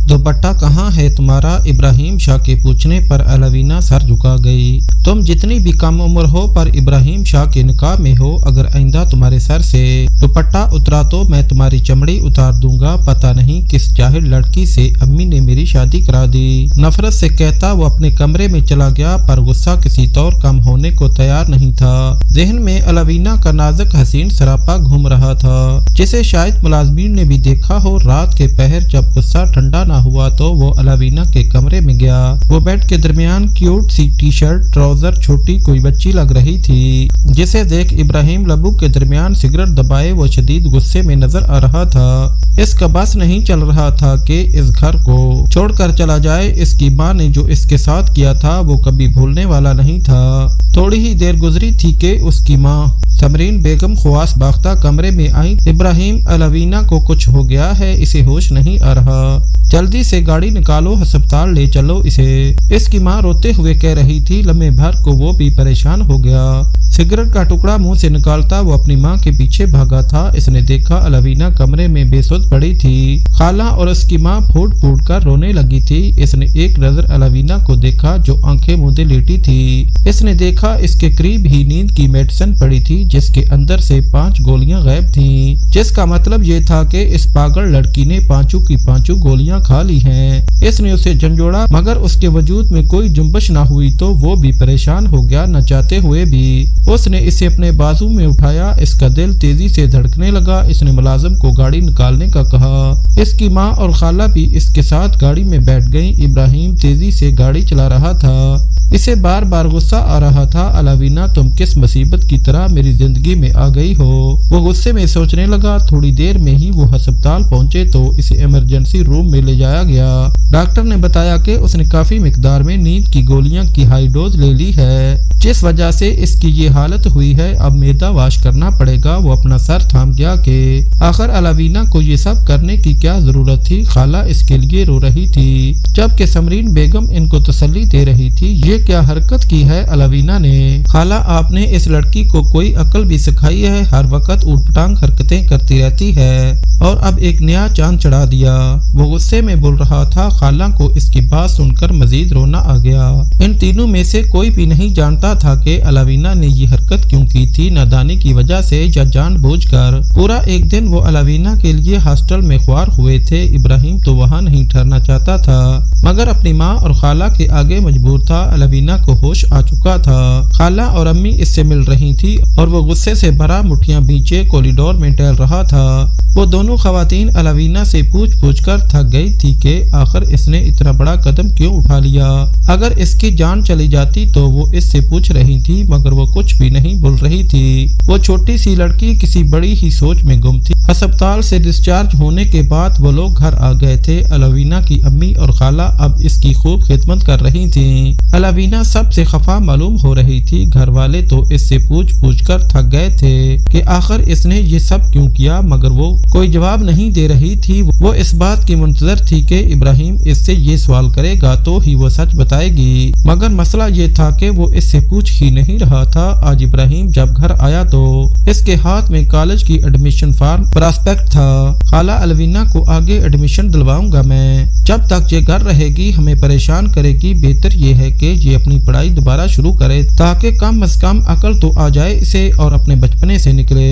दुपट्टा कहाँ है तुम्हारा? इब्राहिम शाह के पूछने पर अलवीना सर झुका गई। तुम जितनी भी कम उम्र हो पर इब्राहिम शाह के निकाह में हो, अगर आइंदा तुम्हारे सर से दुपट्टा उतरा तो मैं तुम्हारी चमड़ी उतार दूंगा। पता नहीं किस जाहिल लड़की से अम्मी ने मेरी शादी करा दी। नफरत से कहता वो अपने कमरे में चला गया, पर गुस्सा किसी तौर कम होने को तैयार नहीं था। जहन में अलवीना का नाजुक हसीन सरापा घूम रहा था, जिसे शायद मुलाजमीन ने भी देखा हो। रात के पहर जब गुस्सा ठंडा ना हुआ तो वो अलवीना के कमरे में गया। वो बेड के दरमियान क्यूट सी टी शर्ट, ट्राउजर, छोटी कोई बच्ची लग रही थी, जिसे देख इब्राहिम लबू के दरमियान सिगरेट दबाए वो शदीद गुस्से में नजर आ रहा था। इसका बस नहीं चल रहा था कि इस घर को छोड़कर चला जाए। इसकी माँ ने जो इसके साथ किया था वो कभी भूलने वाला नहीं था। थोड़ी ही देर गुजरी थी कि उसकी माँ समरीन बेगम ख्वास बाख्ता कमरे में आई। इब्राहिम, अलवीना को कुछ हो गया है, इसे होश नहीं आ रहा, जल्दी से गाड़ी निकालो, अस्पताल ले चलो इसे। इसकी माँ रोते हुए कह रही थी। लम्हे भर को वो भी परेशान हो गया। सिगरेट का टुकड़ा मुंह से निकालता वो अपनी माँ के पीछे भागा था। इसने देखा अलवीना कमरे में बेसुध पड़ी थी। खाला और उसकी माँ फूट फूट कर रोने लगी थी। इसने एक नजर अलवीना को देखा जो आंखें मूंदे लेटी थी। इसने देखा इसके करीब ही नींद की मेडिसिन पड़ी थी, जिसके अंदर से 5 गोलियां गायब थीं, जिसका मतलब ये था कि इस पागल लड़की ने 5 की 5 गोलियां खा ली हैं। इसने उसे झंझोड़ा, मगर उसके वजूद में कोई जुम्बश ना हुई तो वो भी परेशान हो गया। न चाहते हुए भी उसने इसे अपने बाजू में उठाया। इसका दिल तेजी से धड़कने लगा। इसने मुलाजिम को गाड़ी निकालने का कहा। इसकी माँ और खाला भी इसके साथ गाड़ी में बैठ गईं। इब्राहिम तेजी से गाड़ी चला रहा था। इसे बार बार गुस्सा आ रहा था। अलवीना, तुम किस मुसीबत की तरह मेरी जिंदगी में आ गई हो? वो गुस्से में सोचने लगा। थोड़ी देर में ही वो अस्पताल पहुंचे तो इसे इमरजेंसी रूम में ले जाया गया। डॉक्टर ने बताया कि उसने काफी मिकदार में नींद की गोलियां की हाई डोज ले ली है, जिस वजह से इसकी ये हालत हुई है। अब मैदा वाश करना पड़ेगा। वो अपना सर थाम गया कि आखिर अलवीना को ये सब करने की क्या जरूरत थी। खाला इसके लिए रो रही थी, जबकि समरीन बेगम इनको तसल्ली दे रही थी। ये क्या हरकत की है अलवीना ने? खाला, आपने इस लड़की को कोई अकल भी सिखाई है? हर वक्त ऊटपटांग हरकतें करती रहती है और अब एक नया चांद चढ़ा दिया। वो गुस्से में बोल रहा था। खाला को इसकी बात सुनकर मजीद रोना आ गया। इन तीनों में से कोई भी नहीं जानता था कि अलवीना ने ये हरकत क्यों की थी, नादानी की वजह से या जानबूझकर। पूरा एक दिन वो अलवीना के लिए हॉस्टल में ख्वार हुए थे। इब्राहिम तो वहाँ नहीं ठहरना चाहता था, मगर अपनी माँ और खाला के आगे मजबूर था। अलवीना को होश आ चुका था। खाला और अम्मी इससे मिल रही थी और वो गुस्से से भरा मुठ्ठियां बींचे कॉरिडोर में टहल रहा था। वो दोनों खवातीन अलवीना से पूछ पूछ कर थक गई थी कि आखिर इसने इतना बड़ा कदम क्यों उठा लिया। अगर इसकी जान चली जाती तो वो इससे पूछ रही थी, मगर वो कुछ भी नहीं बोल रही थी। वो छोटी सी लड़की किसी बड़ी ही सोच में गुम थी। अस्पताल से डिस्चार्ज होने के बाद वो लोग घर आ गए थे। अलवीना की अम्मी और खाला अब इसकी खूब खिदमत कर रही थी। अलवीना सबसे खफा मालूम हो रही थी। घर वाले तो इससे पूछ पूछ कर थक गए थे कि आखिर इसने ये सब क्यों किया, मगर वो कोई जवाब नहीं दे रही थी। वो इस बात की मुंतजर थी कि इब्राहिम इससे ये सवाल करेगा तो ही वो सच बताएगी, मगर मसला ये था कि वो इससे पूछ ही नहीं रहा था। आज इब्राहिम जब घर आया तो इसके हाथ में कॉलेज की एडमिशन फॉर्म प्रॉस्पेक्ट था। खाला, अलवीना को आगे एडमिशन दिलवाऊंगा मैं, जब तक ये घर रहेगी हमें परेशान करेगी। बेहतर ये है कि ये अपनी पढ़ाई दोबारा शुरू करे, ताकि कम अज कम अकल तो आ जाए इसे और अपने बचपने से निकले।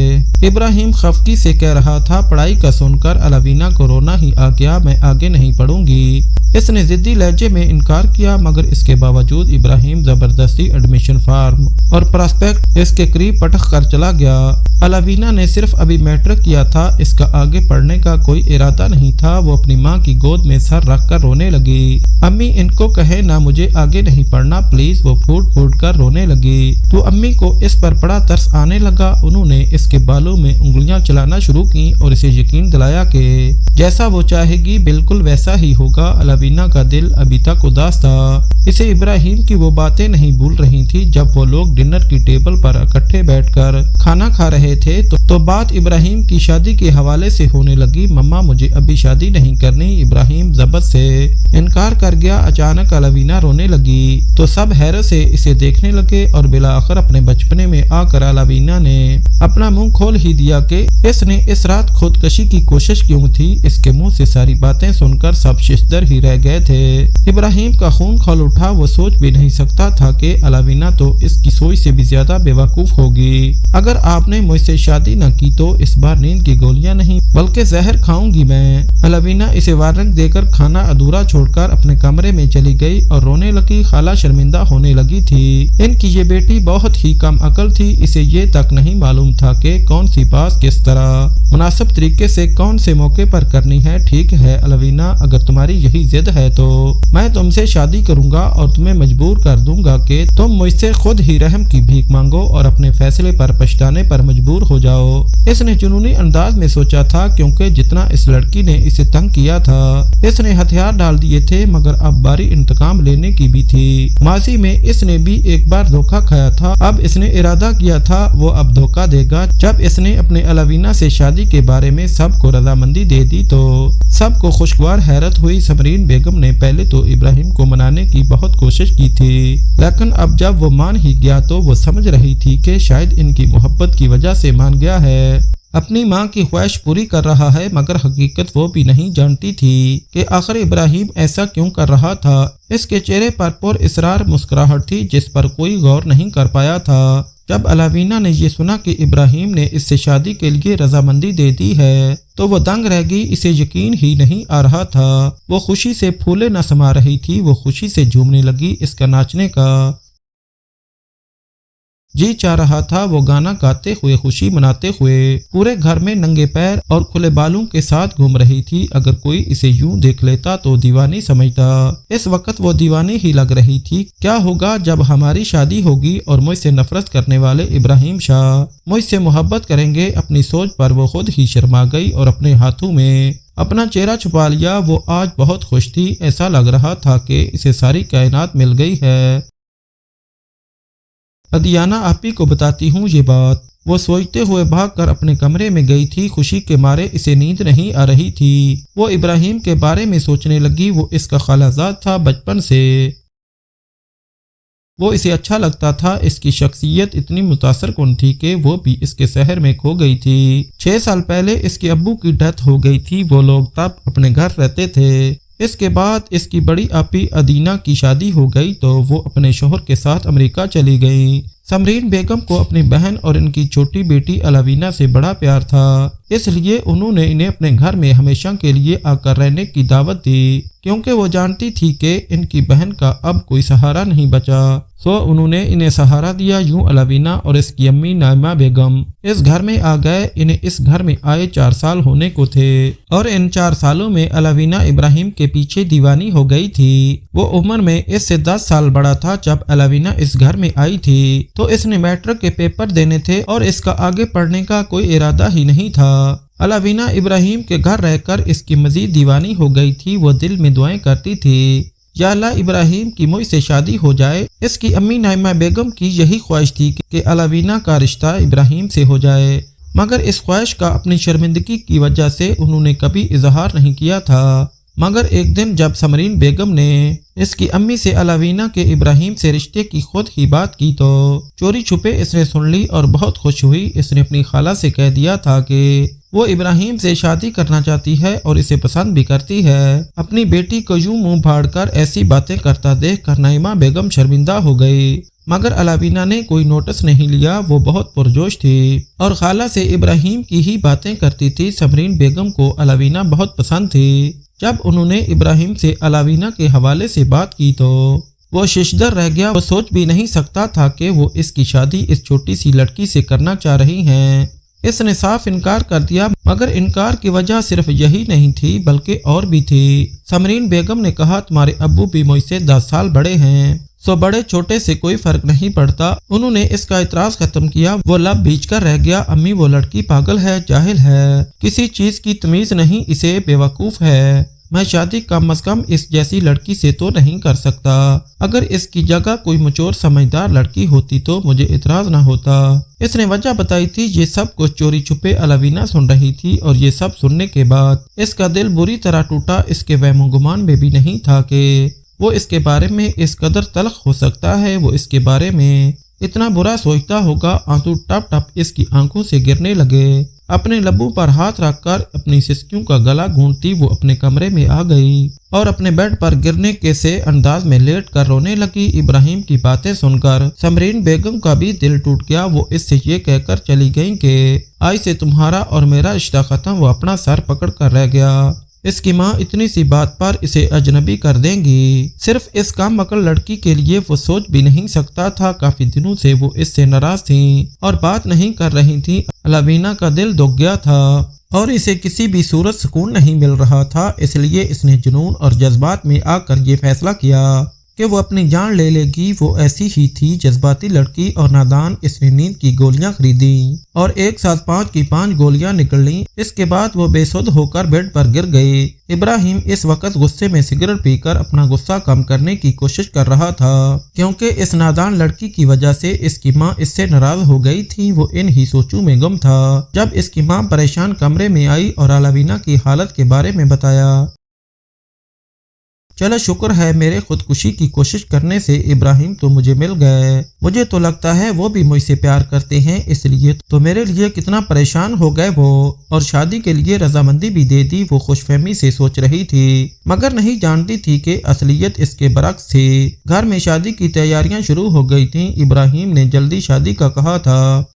इब्राहिम खफकी से कह रहा था। पढ़ाई का सुनकर अलवीना को रोना ही आ गया। मैं आगे नहीं पढ़ूंगी। इसने जिद्दी लहजे में इनकार किया, मगर इसके बावजूद इब्राहिम जबरदस्ती एडमिशन फॉर्म और प्रॉस्पेक्ट इसके करीब पटक कर चला गया। अलवीना ने सिर्फ अभी मैट्रिक किया था। इसका आगे पढ़ने का कोई इरादा नहीं था। वो अपनी माँ की गोद में सर रख कर रोने लगी। अम्मी, इनको कहे ना मुझे आगे नहीं पढ़ना प्लीज। वो फूट फूट कर रोने लगी तो अम्मी को इस पर बड़ा तरस आने लगा। उन्होंने इसके बालों में उंगलियां चलाना शुरू की और इसे यकीन दिलाया कि जैसा वो चाहेगी बिल्कुल वैसा ही होगा। अलवीना का दिल अभी तक उदास था। इसे इब्राहिम की वो बातें नहीं भूल रही थी। जब वो लोग डिनर की टेबल पर इकट्ठे बैठकर खाना खा रहे थे तो बात इब्राहिम की शादी के हवाले से होने लगी। मम्मा, मुझे अभी शादी नहीं करनी। इब्राहिम जबत से इनकार कर गया। अचानक अलवीना रोने लगी तो सब हैरत से इसे देखने लगे और बिलाखिर अपने बचपने में आकर अलावीना ने अपना मुंह खोल ही दिया कि इसने इस रात खुदकशी की कोशिश क्यों थी। इसके मुंह से सारी बातें सुनकर सब शिशदर ही रह गए थे। इब्राहिम का खून खौल उठा। वो सोच भी नहीं सकता था कि अलावीना तो इसकी सोच से भी ज्यादा बेवकूफ होगी। अगर आपने मुझसे शादी न की तो इस बार नींद की गोलियां नहीं बल्कि जहर खाऊंगी मैं। अलावीना इसे वार्निंग देकर खाना अधूरा छोड़कर अपने कमरे में चली गई और रोने लगी। खाला शर्मिंदा होने लगी थी। इनकी ये बेटी बहुत ही कम अकल थी। इसे ये तक नहीं मालूम था कि कौन सी बात किस तरह मुनासिब तरीके से कौन से मौके पर करनी है। ठीक है अलावीना, अगर तुम्हारी यही जिद है तो मैं तुमसे शादी करूंगा और तुम्हें मजबूर कर दूंगा कि तुम मुझसे खुद ही रहम की भीख मांगो और अपने फैसले पर पछताने पर मजबूर हो जाओ। इसने जुनूनी अंदाज में सोचा था, क्योंकि जितना इस लड़की ने इसे तंग किया था इसने हथियार डाल दिए थे, मगर अब बारी इंतकाम लेने की भी थी। माजी में इसने भी एक बार धोखा खाया था। अब इसने इरादा किया था वो अब धोखा देगा। जब इसने अपने अलावीना से शादी के बारे में सबको रजामंदी दे दी तो सबको खुशगवार हैरत हुई। समरीन बेगम ने पहले तो इब्राहिम को मनाने की बहुत कोशिश की थी, लेकिन अब जब वो मान ही गया तो वो समझ रही थी कि शायद इनकी मोहब्बत की वजह से मान गया है, अपनी माँ की ख्वाहिश पूरी कर रहा है। मगर हकीकत वो भी नहीं जानती थी कि आखिर इब्राहिम ऐसा क्यों कर रहा था। इसके चेहरे पर पुरइसरार मुस्कुराहट थी जिस पर कोई गौर नहीं कर पाया था। जब अलावीना ने ये सुना कि इब्राहिम ने इससे शादी के लिए रजामंदी दे दी है तो वो दंग रह गई। इसे यकीन ही नहीं आ रहा था। वो खुशी से फूले न समा रही थी। वो खुशी से झूमने लगी। इसका नाचने का जी चाह रहा था। वो गाना गाते हुए खुशी मनाते हुए पूरे घर में नंगे पैर और खुले बालों के साथ घूम रही थी। अगर कोई इसे यूं देख लेता तो दीवानी समझता। इस वक्त वो दीवानी ही लग रही थी। क्या होगा जब हमारी शादी होगी और मुझसे नफरत करने वाले इब्राहिम शाह मुझसे मोहब्बत करेंगे। अपनी सोच पर वो खुद ही शर्मा गई और अपने हाथों में अपना चेहरा छुपा लिया। वो आज बहुत खुश थी। ऐसा लग रहा था कि इसे सारी कायनात मिल गई है। अदियाना आपी को बताती हूँ ये बात। वो सोचते हुए भागकर अपने कमरे में गई थी। खुशी के मारे इसे नींद नहीं आ रही थी। वो इब्राहिम के बारे में सोचने लगी। वो इसका खालाजाद था। बचपन से वो इसे अच्छा लगता था। इसकी शख्सियत इतनी मुतासर कुन थी कि वो भी इसके शहर में खो गई थी। 6 साल पहले इसके अब्बू की डेथ हो गई थी। वो लोग तब अपने घर रहते थे। इसके बाद इसकी बड़ी आपी अदीना की शादी हो गई तो वो अपने शोहर के साथ अमेरिका चली गई। समरीन बेगम को अपनी बहन और इनकी छोटी बेटी अलावीना से बड़ा प्यार था, इसलिए उन्होंने इन्हें अपने घर में हमेशा के लिए आकर रहने की दावत दी, क्योंकि वो जानती थी कि इनकी बहन का अब कोई सहारा नहीं बचा। सो उन्होंने इन्हें सहारा दिया। यूं अलावीना और इसकी अम्मी नाइमा बेगम इस घर में आ गए। इन्हें इस घर में आए 4 साल होने को थे और इन 4 सालों में अलावीना इब्राहिम के पीछे दीवानी हो गई थी। वो उम्र में इससे 10 साल बड़ा था जब अलावीना इस घर में आई थी, तो इसने मैट्रिक के पेपर देने थे और इसका आगे पढ़ने का कोई इरादा ही नहीं था। अलावीना इब्राहिम के घर रहकर इसकी मजीद दीवानी हो गई थी। वो दिल में दुआएं करती थी, या अल्लाह इब्राहिम की मुझसे शादी हो जाए। इसकी अम्मी नाइमा बेगम की यही ख्वाहिश थी कि अलावीना का रिश्ता इब्राहिम से हो जाए, मगर इस ख्वाहिश का अपनी शर्मिंदगी की वजह से उन्होंने कभी इजहार नहीं किया था। मगर एक दिन जब समरीन बेगम ने इसकी अम्मी से अलावीना के इब्राहिम से रिश्ते की खुद ही बात की तो चोरी छुपे इसने सुन ली और बहुत खुश हुई। इसने अपनी खाला से कह दिया था कि वो इब्राहिम से शादी करना चाहती है और इसे पसंद भी करती है। अपनी बेटी को यूं मुंह फाड़कर ऐसी बातें करता देखकर नाइमा बेगम शर्मिंदा हो गई, मगर अलावीना ने कोई नोटिस नहीं लिया। वो बहुत पुरजोश थी और खाला से इब्राहिम की ही बातें करती थी। समरीन बेगम को अलावीना बहुत पसंद थी। जब उन्होंने इब्राहिम से अलावीना के हवाले से बात की तो वो शिशदर रह गया। वो सोच भी नहीं सकता था कि वो इसकी शादी इस छोटी सी लड़की से करना चाह रही हैं। इसने साफ इनकार कर दिया, मगर इनकार की वजह सिर्फ यही नहीं थी बल्कि और भी थी। समरीन बेगम ने कहा, तुम्हारे अब्बू भी मुझसे 10 साल बड़े हैं, सो बड़े छोटे से कोई फर्क नहीं पड़ता। उन्होंने इसका इतराज खत्म किया। वो लब भींच कर रह गया। अम्मी वो लड़की पागल है, जाहिल है, किसी चीज की तमीज नहीं, इसे बेवकूफ है। मैं शादी कम अज कम इस जैसी लड़की से तो नहीं कर सकता। अगर इसकी जगह कोई मचोर समझदार लड़की होती तो मुझे इतराज ना होता। इसने वजह बताई थी। ये सब कुछ चोरी छुपे अलावीना सुन रही थी और ये सब सुनने के बाद इसका दिल बुरी तरह टूटा। इसके वहम गुमान में भी नहीं था कि वो इसके बारे में इस कदर तल्ख हो सकता है। वो इसके बारे में इतना बुरा सोचता होगा। आंसू टप टप इसकी आंखों से गिरने लगे। अपने लब्बों पर हाथ रखकर अपनी सिसकियों का गला घूंटती वो अपने कमरे में आ गई और अपने बेड पर गिरने के से अंदाज में लेट कर रोने लगी। इब्राहिम की बातें सुनकर समरीन बेगम का भी दिल टूट गया। वो इससे ये कहकर चली गयी कि आज से तुम्हारा और मेरा रिश्ता खत्म। वो अपना सर पकड़ कर रह गया। इसकी माँ इतनी सी बात पर इसे अजनबी कर देंगी, सिर्फ इस काम अकल लड़की के लिए वो सोच भी नहीं सकता था। काफी दिनों से वो इससे नाराज थी और बात नहीं कर रही थी। अलवीना का दिल दुख गया था और इसे किसी भी सूरत सुकून नहीं मिल रहा था। इसलिए इसने जुनून और जज्बात में आकर ये फैसला किया कि वो अपनी जान ले लेगी। वो ऐसी ही थी, जज्बाती लड़की और नादान। इसने नींद की गोलियां खरीदी और एक साथ 5 की 5 गोलियां निकली। इसके बाद वो बेसुध होकर बेड पर गिर गए। इब्राहिम इस वक्त गुस्से में सिगरेट पीकर अपना गुस्सा कम करने की कोशिश कर रहा था, क्योंकि इस नादान लड़की की वजह से इसकी माँ इससे नाराज हो गई थी। वो इन ही सोचों में गुम था जब इसकी माँ परेशान कमरे में आई और अलवीना की हालत के बारे में बताया। चलो शुक्र है, मेरे खुदकुशी की कोशिश करने से इब्राहिम तो मुझे मिल गए। मुझे तो लगता है वो भी मुझसे प्यार करते हैं, इसलिए तो मेरे लिए कितना परेशान हो गए वो, और शादी के लिए रजामंदी भी दे दी। वो खुशफहमी से सोच रही थी, मगर नहीं जानती थी कि असलियत इसके बरक्स थी। घर में शादी की तैयारियां शुरू हो गई थी। इब्राहिम ने जल्दी शादी का कहा था।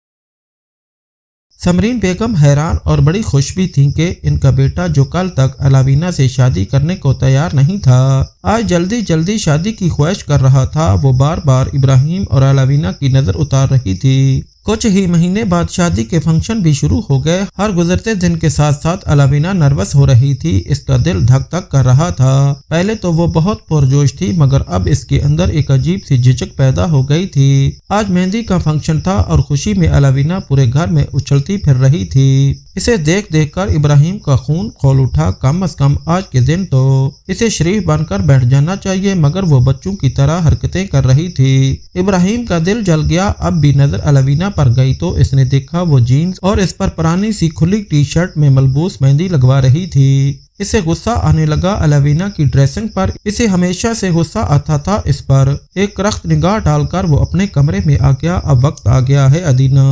समरीन बेगम हैरान और बड़ी खुश भी थी कि इनका बेटा, जो कल तक अलवीना से शादी करने को तैयार नहीं था, आज जल्दी जल्दी शादी की ख्वाहिश कर रहा था। वो बार बार इब्राहिम और अलवीना की नजर उतार रही थी। कुछ ही महीने बाद शादी के फंक्शन भी शुरू हो गए। हर गुजरते दिन के साथ साथ अलवीना नर्वस हो रही थी। इसका दिल धक धक कर रहा था। पहले तो वो बहुत पुरजोश थी, मगर अब इसके अंदर एक अजीब सी झिझक पैदा हो गई थी। आज मेहंदी का फंक्शन था और खुशी में अलवीना पूरे घर में उछलती फिर रही थी। इसे देख देख कर इब्राहिम का खून खौल उठा। कम अज कम आज के दिन तो इसे शरीफ बनकर बैठ जाना चाहिए, मगर वो बच्चों की तरह हरकतें कर रही थी। इब्राहिम का दिल जल गया। अब भी नजर अलवीना पर गई तो इसने देखा वो जीन्स और इस पर पुरानी सी खुली टी शर्ट में मलबूस मेहंदी लगवा रही थी। इसे गुस्सा आने लगा अलवीना की ड्रेसिंग पर। इसे हमेशा से गुस्सा आता था इस पर। एक रख्त निगाह डालकर वो अपने कमरे में आ गया। अब वक्त आ गया है अदीना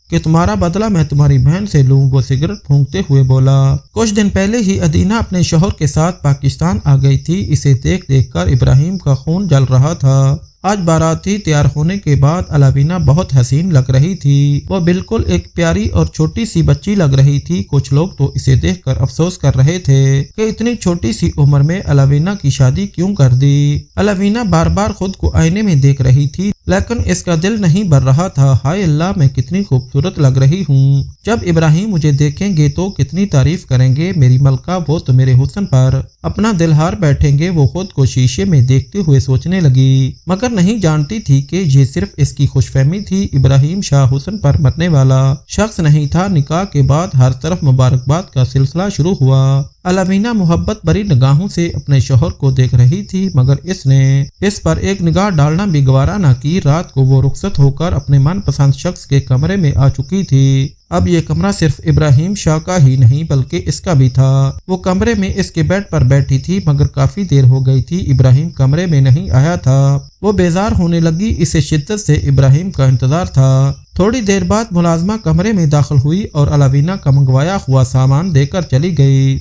कि तुम्हारा बदला मैं तुम्हारी बहन से लूं। वो सिगरेट फूंकते हुए बोला। कुछ दिन पहले ही अदीना अपने शौहर के साथ पाकिस्तान आ गई थी। इसे देख देख कर इब्राहिम का खून जल रहा था। आज बाराती तैयार होने के बाद अलवीना बहुत हसीन लग रही थी। वो बिल्कुल एक प्यारी और छोटी सी बच्ची लग रही थी। कुछ लोग तो इसे देखकर अफसोस कर रहे थे कि इतनी छोटी सी उम्र में अलवीना की शादी क्यों कर दी। अलवीना बार बार खुद को आईने में देख रही थी, लेकिन इसका दिल नहीं भर रहा था। हाय अल्लाह, मैं कितनी खूबसूरत लग रही हूँ। जब इब्राहिम मुझे देखेंगे तो कितनी तारीफ करेंगे। मेरी मलका, वो तो मेरे हुस्न पर अपना दिल हार बैठेंगे। वो खुद को शीशे में देखते हुए सोचने लगी, मगर नहीं जानती थी कि ये सिर्फ इसकी खुशफहमी थी। इब्राहिम शाह हुस्न पर मरने वाला शख्स नहीं था। निकाह के बाद हर तरफ मुबारकबाद का सिलसिला शुरू हुआ। अलवीना मोहब्बत भरी निगाहों से अपने शौहर को देख रही थी, मगर इसने इस पर एक निगाह डालना भी गवारा न की। रात को वो रुखसत होकर अपने मनपसंद शख्स के कमरे में आ चुकी थी। अब ये कमरा सिर्फ इब्राहिम शाह का ही नहीं बल्कि इसका भी था। वो कमरे में इसके बेड पर बैठी थी, मगर काफी देर हो गई थी। इब्राहिम कमरे में नहीं आया था। वो बेजार होने लगी। इसे शिद्दत से इब्राहिम का इंतजार था। थोड़ी देर बाद मुलाजमा कमरे में दाखिल हुई और अलवीना का मंगवाया हुआ सामान देकर चली गई।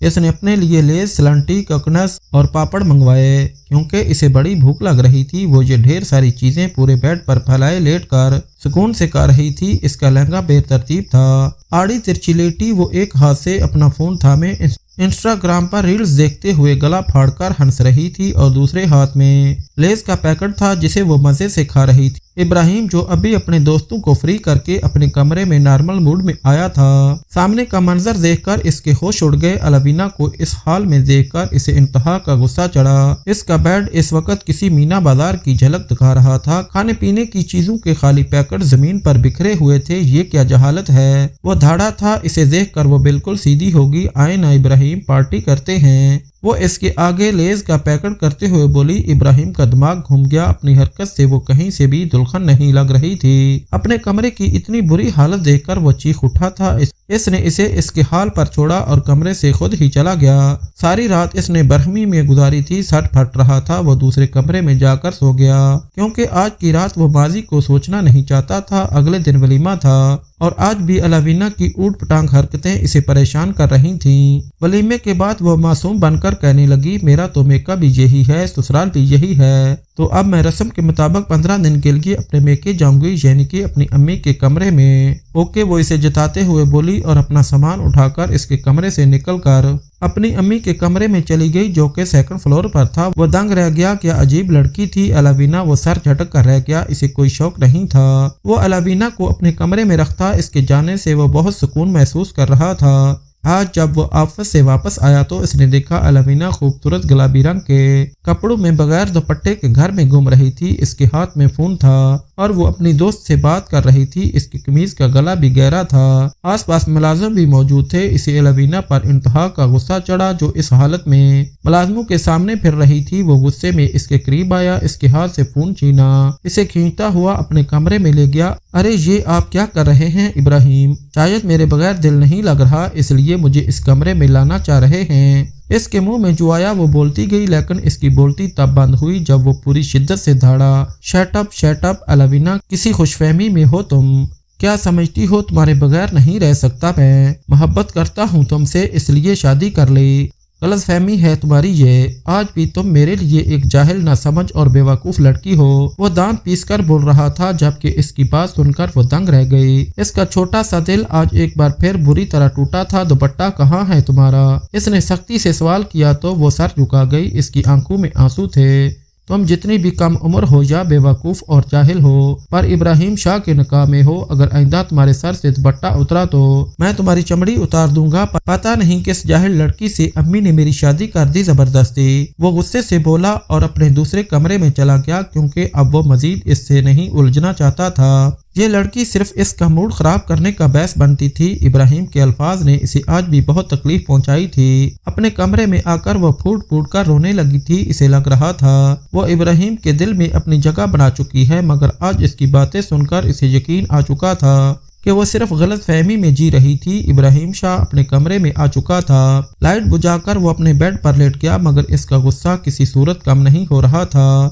इसने अपने लिए लेस, सलंटी, ककनस और पापड़ मंगवाए, क्योंकि इसे बड़ी भूख लग रही थी। वो ये ढेर सारी चीजें पूरे बेड पर फैलाए लेटकर सुकून से खा रही थी। इसका लहंगा बेतरतीब था। आड़ी तिरछी लेटी वो एक हाथ से अपना फोन थामे इंस्टाग्राम पर रील्स देखते हुए गला फाड़कर हंस रही थी और दूसरे हाथ में लेस का पैकेट था जिसे वो मजे से खा रही थी। इब्राहिम, जो अभी अपने दोस्तों को फ्री करके अपने कमरे में नॉर्मल मूड में आया था, सामने का मंजर देखकर इसके होश उड़ गए। अलवीना को इस हाल में देखकर इसे इंतहा का गुस्सा चढ़ा। इसका बेड इस वक्त किसी मीना बाजार की झलक दिखा रहा था। खाने पीने की चीजों के खाली पैकेट जमीन पर बिखरे हुए थे। ये क्या जहालत है। वो धाड़ा था। इसे देखकर वो बिल्कुल सीधी होगी। आए ना इब्राहिम, पार्टी करते हैं। वो इसके आगे लेज का पैकेट करते हुए बोली। इब्राहिम का दिमाग घूम गया। अपनी हरकत से वो कहीं से भी दुल्हन नहीं लग रही थी। अपने कमरे की इतनी बुरी हालत देखकर वो चीख उठा था। اس نے اسے اس کے حال پر چھوڑا اور کمرے سے خود ہی چلا گیا۔ ساری رات اس نے برہمی میں گزاری تھی، سٹ پھٹ رہا تھا، وہ دوسرے کمرے میں جا کر سو گیا کیونکہ آج کی رات وہ ماضی کو سوچنا نہیں چاہتا تھا۔ اگلے دن ولیمہ تھا اور آج بھی الاوینا کی اوٹ پٹانگ حرکتیں اسے پریشان کر رہی تھیں۔ ولیمے کے بعد وہ معصوم بن کر کہنے لگی، میرا تو میکہ بھی یہی ہے، سسرال بھی یہی ہے، تو اب میں رسم کے مطابق 15 دن کے لیے اپنے میکے جاؤں گی، یعنی کہ اپنی امی کے کمرے میں۔ اوکے، وہ اسے جتاتے ہوئے بولی اور اپنا سامان اٹھا کر اس کے کمرے سے نکل کر اپنی امی کے کمرے میں چلی گئی جو کہ 2nd فلور پر تھا۔ وہ دنگ رہ گیا، کیا عجیب لڑکی تھی الاوینا، وہ سر جھٹک کر رہ گیا، اسے کوئی شوق نہیں تھا۔ وہ الاوینا کو اپنے کمرے میں رکھتا، اس کے جانے سے وہ بہت سکون محسوس کر رہا تھا۔ آج جب وہ آفس سے واپس آیا تو اس نے دیکھا الاوینا خوبصورت گلابی رنگ کے کپڑوں میں بغیر دوپٹے کے گھر میں گھوم رہی تھی۔ اس کے ہاتھ میں فون تھا اور وہ اپنی دوست سے بات کر رہی تھی۔ اس کی قمیض کا گلا بھی گہرا تھا، آس پاس ملازم بھی موجود تھے۔ اسے الاوینا پر انتہا کا غصہ چڑھا جو اس حالت میں ملازموں کے سامنے پھر رہی تھی۔ وہ غصے میں اس کے قریب آیا، اس کے ہاتھ سے فون چھینا، اسے کھینچتا ہوا اپنے کمرے میں لے گیا۔ ارے یہ آپ کیا کر رہے ہیں ابراہیم؟ شاید میرے بغیر دل نہیں لگ رہا اس لیے مجھے اس کمرے میں لانا چاہ رہے ہیں۔ اس کے منہ میں جو آیا وہ بولتی گئی، لیکن اس کی بولتی تب بند ہوئی جب وہ پوری شدت سے دھاڑا، شٹ اپ الاوینا، کسی خوش فہمی میں ہو تم؟ کیا سمجھتی ہو تمہارے بغیر نہیں رہ سکتا میں؟ محبت کرتا ہوں تم سے، اس لیے شادی کر لی۔ غلط فہمی ہے تمہاری یہ، آج بھی تم میرے لیے ایک جاہل، ناسمجھ اور بیوقوف لڑکی ہو۔ وہ دانت پیس کر بول رہا تھا جبکہ اس کی بات سن کر وہ دنگ رہ گئی۔ اس کا چھوٹا سا دل آج ایک بار پھر بری طرح ٹوٹا تھا۔ دوپٹہ کہاں ہے تمہارا؟ اس نے سختی سے سوال کیا تو وہ سر جھکا گئی، اس کی آنکھوں میں آنسو تھے۔ تم جتنی بھی کم عمر ہو یا بیوقوف اور جاہل ہو، پر ابراہیم شاہ کے نکاح میں ہو، اگر آئندہ تمہارے سر سے دوپٹہ اترا تو میں تمہاری چمڑی اتار دوں گا۔ پتہ نہیں کس جاہل لڑکی سے امی نے میری شادی کر دی زبردستی۔ وہ غصے سے بولا اور اپنے دوسرے کمرے میں چلا گیا کیونکہ اب وہ مزید اس سے نہیں الجھنا چاہتا تھا۔ یہ لڑکی صرف اس کا موڈ خراب کرنے کا باعث بنتی تھی۔ ابراہیم کے الفاظ نے اسے آج بھی بہت تکلیف پہنچائی تھی۔ اپنے کمرے میں آ کر وہ پھوٹ پھوٹ کر رونے لگی تھی۔ اسے لگ رہا تھا وہ ابراہیم کے دل میں اپنی جگہ بنا چکی ہے، مگر آج اس کی باتیں سن کر اسے یقین آ چکا تھا کہ وہ صرف غلط فہمی میں جی رہی تھی۔ ابراہیم شاہ اپنے کمرے میں آ چکا تھا، لائٹ بجھا کر وہ اپنے بیڈ پر لیٹ گیا، مگر اس کا غصہ کسی صورت کم نہیں ہو رہا تھا۔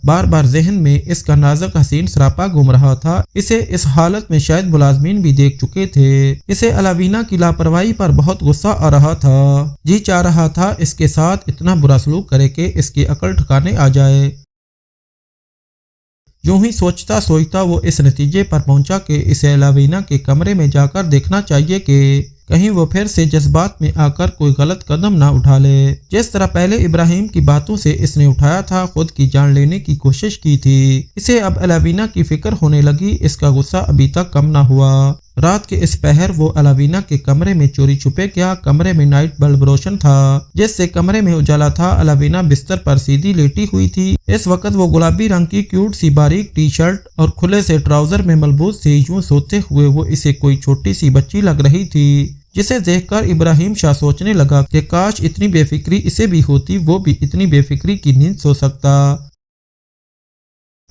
بار بار ذہن میں اس کا نازک حسین سراپا گھوم رہا تھا۔ اسے اس حالت میں شاید ملازمین بھی دیکھ چکے تھے۔ اسے الاوینا کی لاپرواہی پر بہت غصہ آ رہا تھا، جی چاہ رہا تھا اس کے ساتھ اتنا برا سلوک کرے کہ اس کی عقل ٹھکانے آ جائے۔ یوں ہی سوچتا سوچتا وہ اس نتیجے پر پہنچا کہ اسے الاوینا کے کمرے میں جا کر دیکھنا چاہیے کہ کہیں وہ پھر سے جذبات میں آ کر کوئی غلط قدم نہ اٹھا لے، جس طرح پہلے ابراہیم کی باتوں سے اس نے اٹھایا تھا، خود کی جان لینے کی کوشش کی تھی۔ اسے اب الاوینا کی فکر ہونے لگی، اس کا غصہ ابھی تک کم نہ ہوا۔ رات کے اس پہر وہ الاوینا کے کمرے میں چوری چھپے گیا۔ کمرے میں نائٹ بلب روشن تھا جس سے کمرے میں اجالا تھا۔ الاوینا بستر پر سیدھی لیٹی ہوئی تھی۔ اس وقت وہ گلابی رنگ کی کیوٹ سی باریک ٹی شرٹ اور کھلے سے ٹراؤزر میں ملبوس تھی۔ یوں سوتے ہوئے وہ اسے کوئی چھوٹی سی بچی لگ رہی تھی، جسے دیکھ کر ابراہیم شاہ سوچنے لگا کہ کاش اتنی بے فکری اسے بھی ہوتی، وہ بھی اتنی بے فکری کی نیند سو سکتا۔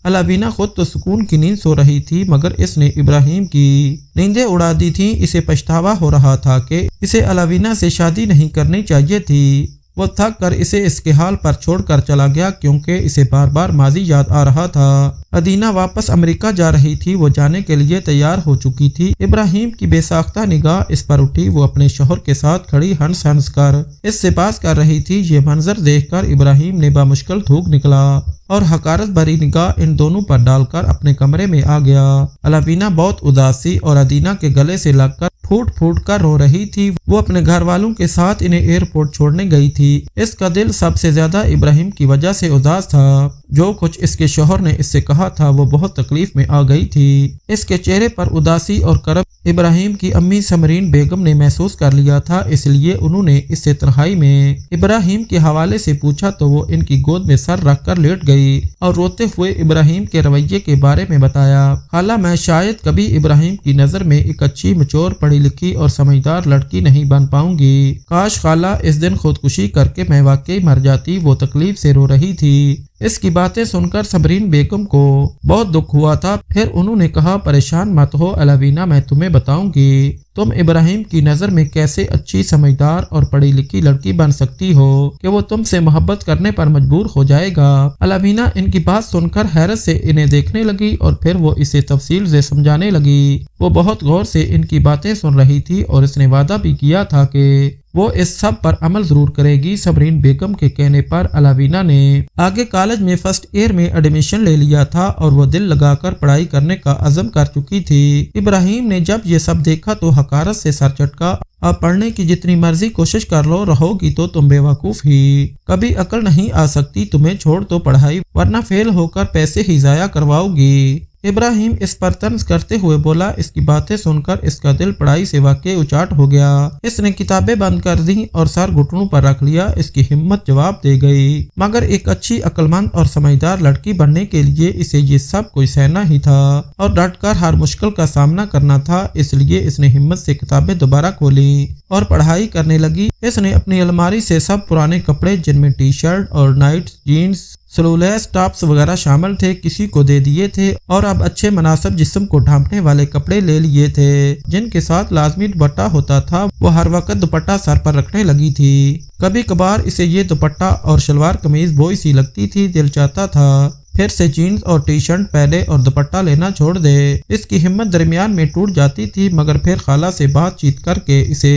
الاوینا خود تو سکون کی نیند سو رہی تھی، مگر اس نے ابراہیم کی نیندیں اڑا دی تھیں۔ اسے پچھتاوا ہو رہا تھا کہ اسے الاوینا سے شادی نہیں کرنی چاہیے تھی۔ وہ تھک کر اسے اس کے حال پر چھوڑ کر چلا گیا کیونکہ اسے بار بار ماضی یاد آ رہا تھا۔ ادینہ واپس امریکہ جا رہی تھی، وہ جانے کے لیے تیار ہو چکی تھی۔ ابراہیم کی بے ساختہ نگاہ اس پر اٹھی، وہ اپنے شوہر کے ساتھ کھڑی ہنس ہنس کر اس سے بات کر رہی تھی۔ یہ منظر دیکھ کر ابراہیم نے بامشکل تھوک نکلا اور حقارت بھری نگاہ ان دونوں پر ڈال کر اپنے کمرے میں آ گیا۔ الاوینا بہت اداس سی اور ادینہ کے گلے سے لگ کر پھوٹ پھوٹ کر رو رہی تھی۔ وہ اپنے گھر والوں کے ساتھ انہیں ایئرپورٹ چھوڑنے گئی تھی۔ اس کا دل سب سے زیادہ ابراہیم کی وجہ سے اداس تھا۔ جو کچھ اس کے شوہر نے اس سے کہا تھا وہ بہت تکلیف میں آ گئی تھی۔ اس کے چہرے پر اداسی اور کرب ابراہیم کی امی سمرین بیگم نے محسوس کر لیا تھا، اس لیے انہوں نے اس سے تنہائی میں ابراہیم کے حوالے سے پوچھا تو وہ ان کی گود میں سر رکھ کر لیٹ گئی اور روتے ہوئے ابراہیم کے رویے کے بارے میں بتایا۔ خالہ، میں شاید کبھی ابراہیم کی نظر میں ایک اچھی مچور پڑھی لکھی اور سمجھدار لڑکی نہیں بن پاؤں گی۔ کاش خالہ اس دن خودکشی کر کے میں واقعی مر جاتی۔ وہ تکلیف سے رو رہی تھی۔ اس की बातें सुनकर सबरीन बेगम को बहुत दुख हुआ था। फिर उन्होंने कहा, परेशान मत हो अलवीना, मैं तुम्हें बताऊंगी तुम इब्राहिम की नज़र में कैसे अच्छी, समझदार और पढ़ी लिखी लड़की बन सकती हो कि वो तुमसे मोहब्बत करने पर मजबूर हो जाएगा। अलवीना इनकी बात सुनकर हैरत से इन्हें देखने लगी और फिर वो इसे तफसील से समझाने लगी। वो बहुत गौर से इनकी बातें सुन रही थी और इसने वादा भी किया था कि वो इस सब पर अमल जरूर करेगी। सबरीन बेगम के कहने पर अलवीना ने आगे कॉलेज में फर्स्ट ईयर में एडमिशन ले लिया था और वो दिल लगाकर पढ़ाई करने का अज़म कर चुकी थी। इब्राहिम ने जब ये सब देखा तो हकारत से सर चटका, अब पढ़ने की जितनी मर्जी कोशिश कर लो, रहोगी तो तुम बेवकूफ ही, कभी अकल नहीं आ सकती तुम्हें, छोड़ दो पढ़ाई वरना फेल होकर पैसे ही जाया करवाओगी। इब्राहिम इस पर तंज करते हुए बोला। इसकी बातें सुनकर इसका दिल पढ़ाई से वाकई उचाट हो गया। इसने किताबें बंद कर दी और सर घुटनों पर रख लिया। इसकी हिम्मत जवाब दे गई, मगर एक अच्छी, अक्लमंद और समझदार लड़की बनने के लिए इसे ये सब कोई सहना ही था और डटकर हर मुश्किल का सामना करना था। इसलिए इसने हिम्मत से किताबें दोबारा खोली और पढ़ाई करने लगी। इसने अपनी अलमारी से सब पुराने कपड़े जिनमें टी शर्ट और नाइट जीन्स, स्लीवलेस टॉप्स वगैरह शामिल थे, किसी को दे दिए थे और अब अच्छे मुनासिब जिस्म को ढांपने वाले कपड़े ले लिए थे जिनके साथ लाजमी दुपट्टा होता था। वो हर वक्त दुपट्टा सर पर रखने लगी थी। कभी कभार इसे ये दुपट्टा और शलवार कमीज बोई सी लगती थी। दिल चाहता था फिर से जीन्स और टी शर्ट पहले और दुपट्टा लेना छोड़ दे। इसकी हिम्मत दरमियान में टूट जाती थी, मगर फिर खाला से बातचीत करके इसे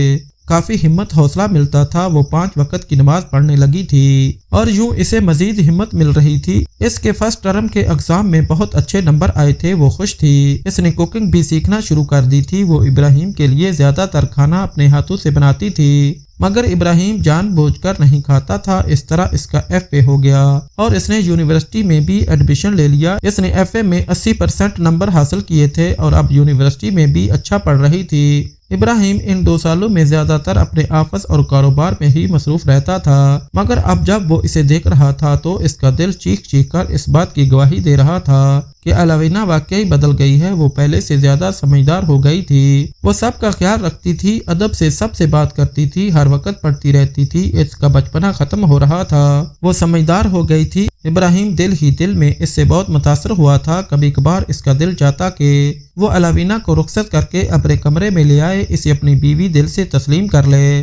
काफी हिम्मत हौसला मिलता था। वो 5 वक्त की नमाज पढ़ने लगी थी और यूं इसे मजीद हिम्मत मिल रही थी। इसके फर्स्ट टर्म के एग्जाम में बहुत अच्छे नंबर आए थे। वो खुश थी। इसने कुकिंग भी सीखना शुरू कर दी थी। वो इब्राहिम के लिए ज्यादातर खाना अपने हाथों से बनाती थी, मगर इब्राहिम जानबूझकर नहीं खाता था। इस तरह इसका FA हो गया और इसने यूनिवर्सिटी में भी एडमिशन ले लिया। इसने FA में 80% नंबर हासिल किए थे और अब यूनिवर्सिटी में भी अच्छा पढ़ रही थी। इब्राहिम इन 2 सालों में ज्यादातर अपने ऑफिस और कारोबार में ही मसरूफ रहता था, मगर अब जब वो इसे देख रहा था तो इसका दिल चीख चीख कर इस बात की गवाही दे रहा था कि अलवीना वाकई बदल गई है। वो पहले से ज्यादा समझदार हो गई थी। वो सबका ख्याल रखती थी, अदब से सबसे बात करती थी, हर वक्त पढ़ती रहती थी। इसका बचपना खत्म हो रहा था। वो समझदार हो गई थी। इब्राहिम दिल ही दिल में इससे बहुत मुतासर हुआ था। कभी कभार इसका दिल चाहता कि वो अलवीना को रुखसत करके अपने कमरे में ले आए, इसे अपनी बीवी दिल से तस्लीम कर ले,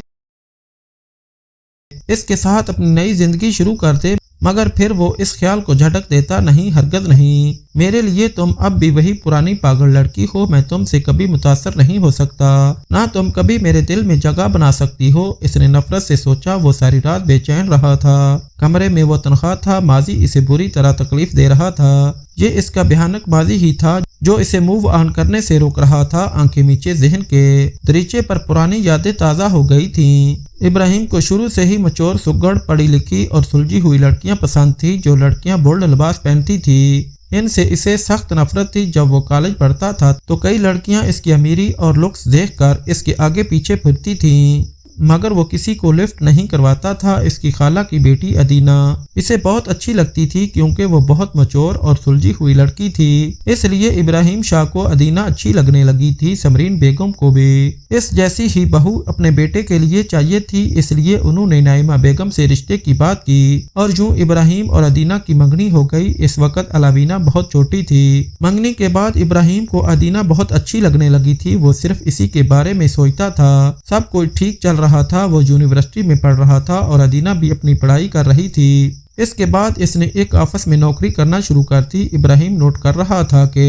इसके साथ अपनी नई जिंदगी शुरू कर दे, मगर फिर वो इस ख्याल को झटक देता, नहीं हरगिज़ नहीं, मेरे लिए तुम अब भी वही पुरानी पागल लड़की हो। मैं तुमसे कभी मुतासर नहीं हो सकता, ना तुम कभी मेरे दिल में जगह बना सकती हो। इसने नफरत से सोचा। वो सारी रात बेचैन रहा था। कमरे में वो तनख्वाह था। माजी इसे बुरी तरह तकलीफ दे रहा था। ये इसका भयानक माजी ही था जो इसे मूव ऑन करने से रोक रहा था। आंखें नीचे जहन के दरीचे पर पुरानी यादें ताज़ा हो गई थीं। इब्राहिम को शुरू से ही मचोर, सुगड़, पढ़ी लिखी और सुलझी हुई लड़कियां पसंद थी। जो लड़कियां बोल्ड लिबास पहनती थी इनसे इसे सख्त नफरत थी। जब वो कॉलेज पढ़ता था तो कई लड़कियां इसकी अमीरी और लुक्स देखकर इसके आगे पीछे फिरती थीं, मगर वो किसी को लिफ्ट नहीं करवाता था। इसकी खाला की बेटी अदीना इसे बहुत अच्छी लगती थी क्योंकि वो बहुत मचोर और सुलझी हुई लड़की थी। इसलिए इब्राहिम शाह को अदीना अच्छी लगने लगी थी। समरीन बेगम को भी इस जैसी ही बहू अपने बेटे के लिए चाहिए थी। इसलिए उन्होंने नाइमा बेगम से रिश्ते की बात की और यूं इब्राहिम और अदीना की मंगनी हो गई। इस वक्त अलवीना बहुत छोटी थी। मंगनी के बाद इब्राहिम को अदीना बहुत अच्छी लगने लगी थी। वो सिर्फ इसी के बारे में सोचता था। सब कोई ठीक चल रहा था। वो यूनिवर्सिटी में पढ़ रहा था और अदीना भी अपनी पढ़ाई कर रही थी। इसके बाद इसने एक ऑफिस में नौकरी करना शुरू कर दी। इब्राहिम नोट कर रहा था कि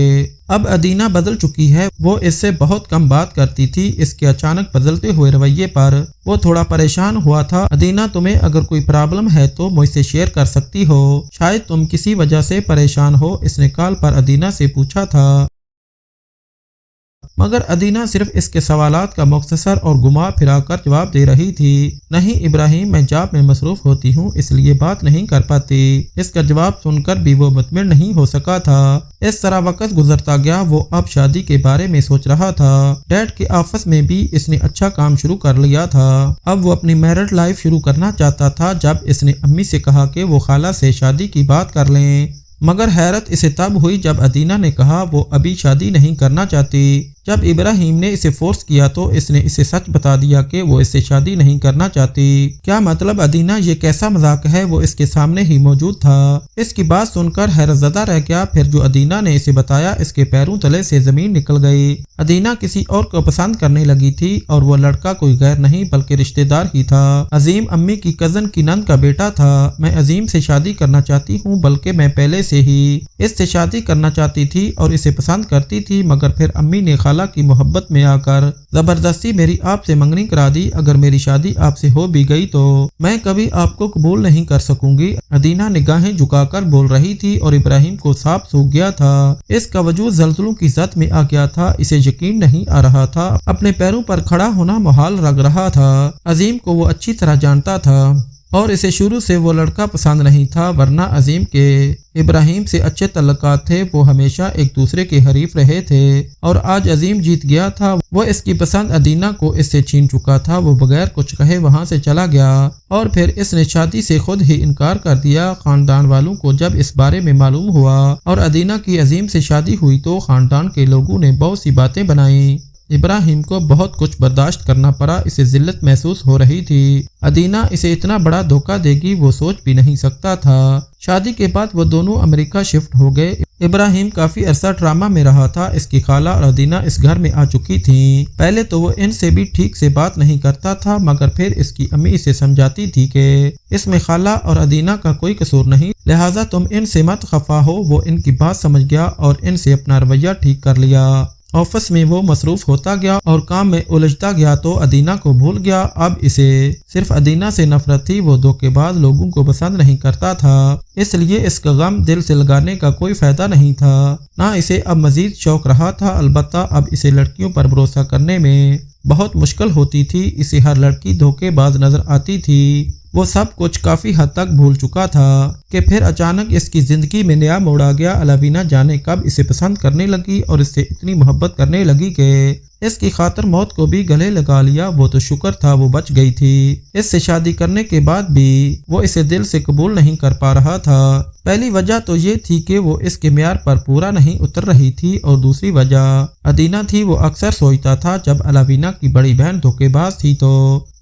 अब अदीना बदल चुकी है। वो इससे बहुत कम बात करती थी। इसके अचानक बदलते हुए रवैये पर वो थोड़ा परेशान हुआ था। अदीना, तुम्हें अगर कोई प्रॉब्लम है तो मुझसे शेयर कर सकती हो, शायद तुम किसी वजह से परेशान हो। इसने कॉल पर अदीना से पूछा था, मगर अदीना सिर्फ इसके सवालात का मुख्तसर और घुमा फिरा कर जवाब दे रही थी। नहीं इब्राहिम, मैं जॉब में मसरूफ होती हूँ इसलिए बात नहीं कर पाती। इसका जवाब सुनकर भी वो मुतमिन नहीं हो सका था। इस तरह वक्त गुजरता गया। वो अब शादी के बारे में सोच रहा था। डैड के ऑफिस में भी इसने अच्छा काम शुरू कर लिया था। अब वो अपनी मैरिड लाइफ शुरू करना चाहता था। जब इसने अम्मी से कहा कि वो खाला से शादी की बात कर लें, मगर हैरत इसे तब हुई जब अदीना ने कहा वो अभी शादी नहीं करना चाहती। जब इब्राहिम ने इसे फोर्स किया तो इसने इसे सच बता दिया कि वो इससे शादी नहीं करना चाहती। क्या मतलब अदीना, ये कैसा मजाक है? वो इसके सामने ही मौजूद था। इसकी बात सुनकर हैरतज़दा रह गया। फिर जो अदीना ने इसे बताया, इसके पैरों तले से जमीन निकल गई। अदीना किसी और को पसंद करने लगी थी और वो लड़का कोई गैर नहीं बल्कि रिश्तेदार ही था। अजीम अम्मी की कजन की नंद का बेटा था। मैं अजीम से शादी करना चाहती हूँ, बल्कि मैं पहले से ही इससे शादी करना चाहती थी और इसे पसंद करती थी, मगर फिर अम्मी ने खाला की मोहब्बत में आकर जबरदस्ती मेरी आपसे मंगनी करा दी। अगर मेरी शादी आपसे हो भी गई तो मैं कभी आपको कबूल नहीं कर सकूंगी। अदीना निगाहें झुकाकर बोल रही थी और इब्राहिम को साफ सूख गया था। इसका वजूद जलजलों की जद में आ गया था। इसे यकीन नहीं आ रहा था। अपने पैरों पर खड़ा होना मुहाल लग रहा था। अजीम को वो अच्छी तरह जानता था और इसे शुरू से वो लड़का पसंद नहीं था, वरना अजीम के इब्राहिम से अच्छे तल्लुकात थे। वो हमेशा एक दूसरे के हरीफ रहे थे और आज अजीम जीत गया था। वो इसकी पसंद अदीना को इससे छीन चुका था। वो बगैर कुछ कहे वहां से चला गया और फिर इसने शादी से खुद ही इनकार कर दिया। खानदान वालों को जब इस बारे में मालूम हुआ और अदीना की अजीम से शादी हुई तो खानदान के लोगों ने बहुत सी बातें बनाई। इब्राहिम को बहुत कुछ बर्दाश्त करना पड़ा। इसे जिल्लत महसूस हो रही थी। अदीना इसे इतना बड़ा धोखा देगी वो सोच भी नहीं सकता था। शादी के बाद वो दोनों अमेरिका शिफ्ट हो गए। इब्राहिम काफी अरसा ट्रामा में रहा था। इसकी खाला और अदीना इस घर में आ चुकी थीं। पहले तो वो इनसे भी ठीक से बात नहीं करता था, मगर फिर इसकी अम्मी इसे समझाती थी कि इसमें खाला और अदीना का कोई कसूर नहीं, लिहाजा तुम इनसे मत खफा हो। वो इनकी बात समझ गया और इनसे अपना रवैया ठीक कर लिया। ऑफिस में वो मसरूफ होता गया और काम में उलझता गया तो अदीना को भूल गया। अब इसे सिर्फ अदीना से नफरत थी। वो धोखेबाज लोगों को पसंद नहीं करता था, इसलिए इसका गम दिल से लगाने का कोई फायदा नहीं था। ना इसे अब मजीद शौक रहा था। अलबत्ता अब इसे लड़कियों पर भरोसा करने में बहुत मुश्किल होती थी। इसे हर लड़की धोखेबाज नजर आती थी। वो सब कुछ काफी हद तक भूल चुका था कि फिर अचानक इसकी जिंदगी में नया मोड़ आ गया। अलावीना जाने कब इसे पसंद करने लगी और इससे इतनी मोहब्बत करने लगी कि इसकी खातिर मौत को भी गले लगा लिया। वो तो शुक्र था वो बच गई थी। इससे शादी करने के बाद भी वो इसे दिल से कबूल नहीं कर पा रहा था। पहली वजह तो ये थी कि वो इसके म्यार पर पूरा नहीं उतर रही थी और दूसरी वजह अदीना थी। वो अक्सर सोचता था जब अलावीना की बड़ी बहन धोखेबाज थी तो